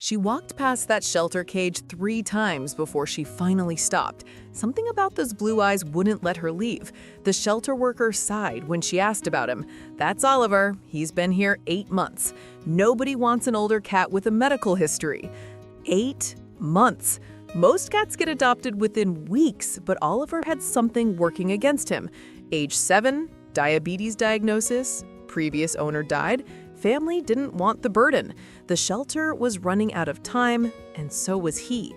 She walked past that shelter cage 3 times before she finally stopped. Something about those blue eyes wouldn't let her leave. The shelter worker sighed when she asked about him. "That's Oliver. He's been here 8 months. Nobody wants an older cat with a medical history." 8 months. Most cats get adopted within weeks, but Oliver had something working against him. Age 7, diabetes diagnosis, previous owner died. Family didn't want the burden. The shelter was running out of time, and so was he.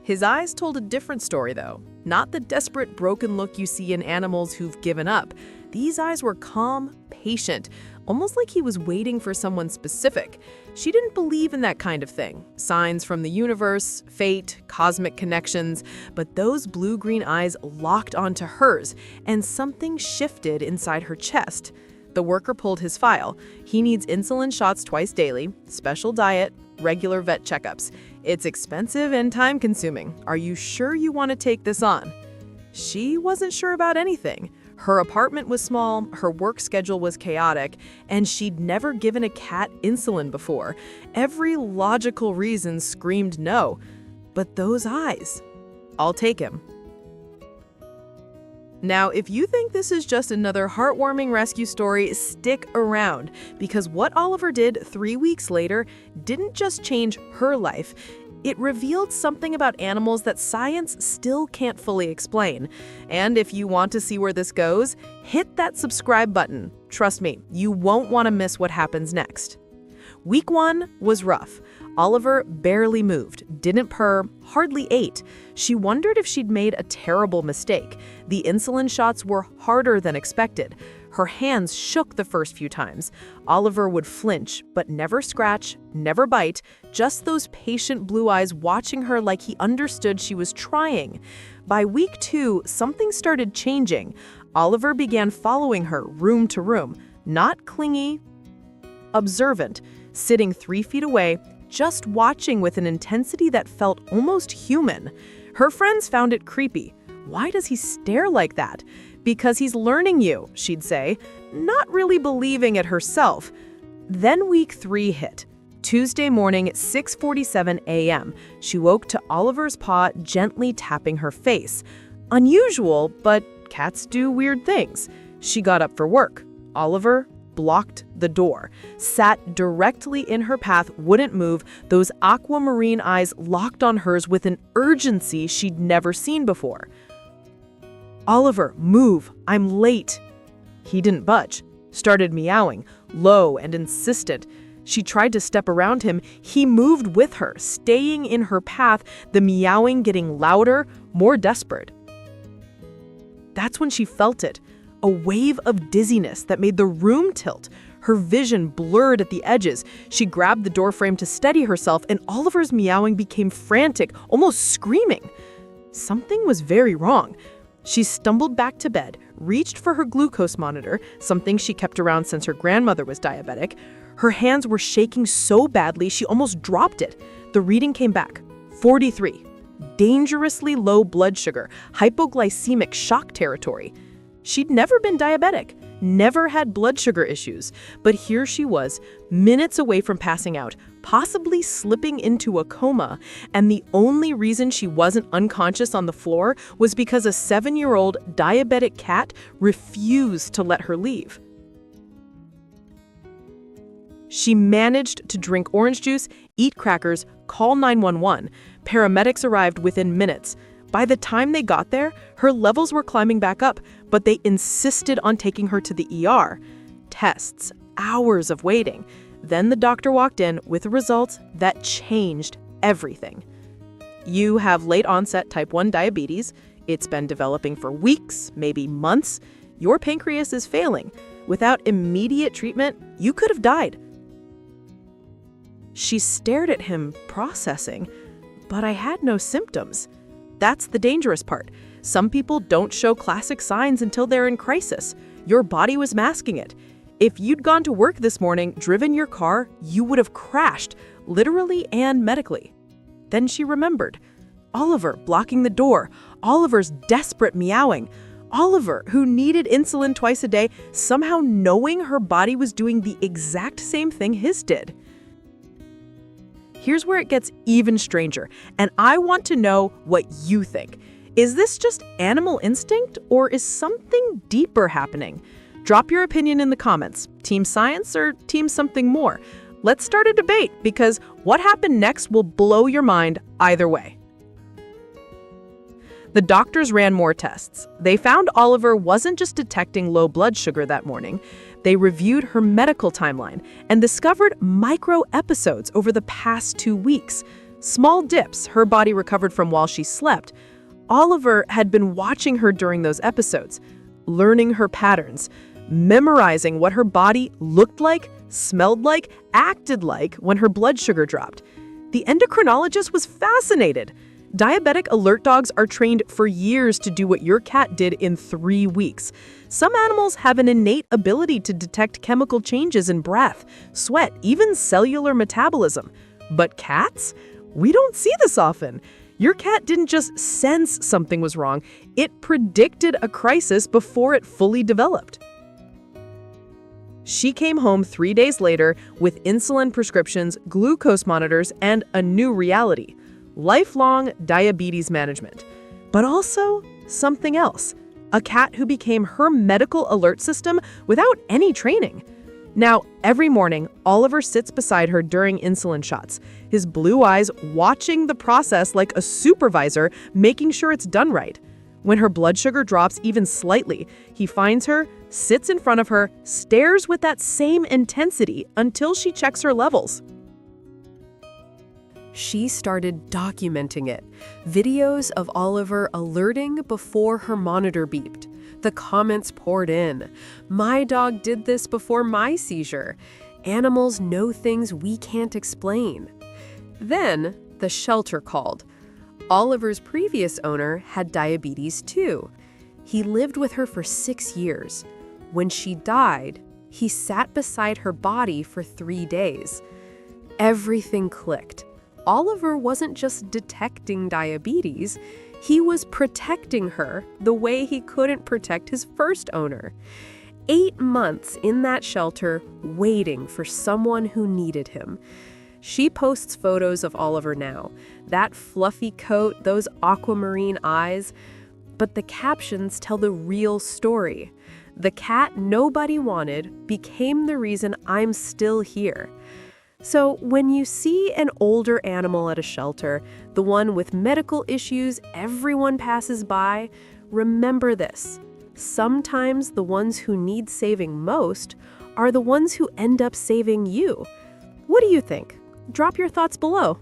His eyes told a different story, though. Not the desperate, broken look you see in animals who've given up. These eyes were calm, patient, almost like he was waiting for someone specific. She didn't believe in that kind of thing. Signs from the universe, fate, cosmic connections. But those blue-green eyes locked onto hers, and something shifted inside her chest. The worker pulled his file. He needs insulin shots twice daily, special diet, regular vet checkups. It's expensive and time-consuming. Are you sure you want to take this on? She wasn't sure about anything. Her apartment was small, her work schedule was chaotic, and she'd never given a cat insulin before. Every logical reason screamed no. But those eyes. I'll take him. Now, if you think this is just another heartwarming rescue story, stick around, because what Oliver did 3 weeks later didn't just change her life. It revealed something about animals that science still can't fully explain. And if you want to see where this goes, hit that subscribe button. Trust me, you won't want to miss what happens next. Week 1 was rough. Oliver barely moved, didn't purr, hardly ate. She wondered if she'd made a terrible mistake. The insulin shots were harder than expected. Her hands shook the first few times. Oliver would flinch, but never scratch, never bite, just those patient blue eyes watching her like he understood she was trying. By week 2, something started changing. Oliver began following her room to room, not clingy, observant, sitting 3 feet away, just watching with an intensity that felt almost human. Her friends found it creepy. "Why does he stare like that?" "Because he's learning you," she'd say, not really believing it herself. Then week 3 hit. Tuesday morning at 6:47 a.m., she woke to Oliver's paw gently tapping her face. Unusual, but cats do weird things. She got up for work. Oliver blocked the door, sat directly in her path, wouldn't move, those aquamarine eyes locked on hers with an urgency she'd never seen before. "Oliver, move, I'm late." He didn't budge, started meowing, low and insistent. She tried to step around him. He moved with her, staying in her path, the meowing getting louder, more desperate. That's when she felt it. A wave of dizziness that made the room tilt. Her vision blurred at the edges. She grabbed the doorframe to steady herself, and Oliver's meowing became frantic, almost screaming. Something was very wrong. She stumbled back to bed, reached for her glucose monitor, something she kept around since her grandmother was diabetic. Her hands were shaking so badly she almost dropped it. The reading came back, 43. Dangerously low blood sugar, hypoglycemic shock territory. She'd never been diabetic, never had blood sugar issues, but here she was, minutes away from passing out, possibly slipping into a coma, and the only reason she wasn't unconscious on the floor was because a 7-year-old diabetic cat refused to let her leave. She managed to drink orange juice, eat crackers, call 911. Paramedics arrived within minutes. By the time they got there, her levels were climbing back up, but they insisted on taking her to the ER. Tests, hours of waiting. Then the doctor walked in with results that changed everything. "You have late-onset type 1 diabetes. It's been developing for weeks, maybe months. Your pancreas is failing. Without immediate treatment, you could have died." She stared at him, processing. "But I had no symptoms." That's the dangerous part. Some people don't show classic signs until they're in crisis. Your body was masking it. If you'd gone to work this morning, driven your car, you would have crashed, literally and medically. Then she remembered. Oliver blocking the door. Oliver's desperate meowing. Oliver, who needed insulin twice a day, somehow knowing her body was doing the exact same thing his did. here's where it gets even stranger, and I want to know what you think. Is this just animal instinct, or is something deeper happening? Drop your opinion in the comments. Team science or team something more? Let's start a debate, because what happened next will blow your mind either way. The doctors ran more tests. They found Oliver wasn't just detecting low blood sugar that morning. They reviewed her medical timeline and discovered micro-episodes over the past 2 weeks. Small dips her body recovered from while she slept. Oliver had been watching her during those episodes, learning her patterns, memorizing what her body looked like, smelled like, acted like when her blood sugar dropped. The endocrinologist was fascinated. Diabetic alert dogs are trained for years to do what your cat did in 3 weeks. Some animals have an innate ability to detect chemical changes in breath, sweat, even cellular metabolism. But cats? We don't see this often. Your cat didn't just sense something was wrong, it predicted a crisis before it fully developed. She came home 3 days later with insulin prescriptions, glucose monitors, and a new reality: lifelong diabetes management. But also something else: a cat who became her medical alert system without any training. Now, every morning, Oliver sits beside her during insulin shots, his blue eyes watching the process like a supervisor, making sure it's done right. When her blood sugar drops even slightly, he finds her, sits in front of her, stares with that same intensity until she checks her levels. She started documenting it. Videos of Oliver alerting before her monitor beeped. The comments poured in. "My dog did this before my seizure. Animals know things we can't explain." Then the shelter called. Oliver's previous owner had diabetes too. He lived with her for 6 years. When she died, he sat beside her body for 3 days. Everything clicked. Oliver wasn't just detecting diabetes, he was protecting her the way he couldn't protect his first owner. 8 months in that shelter, waiting for someone who needed him. She posts photos of Oliver now, that fluffy coat, those aquamarine eyes. But the captions tell the real story. The cat nobody wanted became the reason I'm still here. So when you see an older animal at a shelter, the one with medical issues everyone passes by, remember this: sometimes the ones who need saving most are the ones who end up saving you. What do you think? Drop your thoughts below.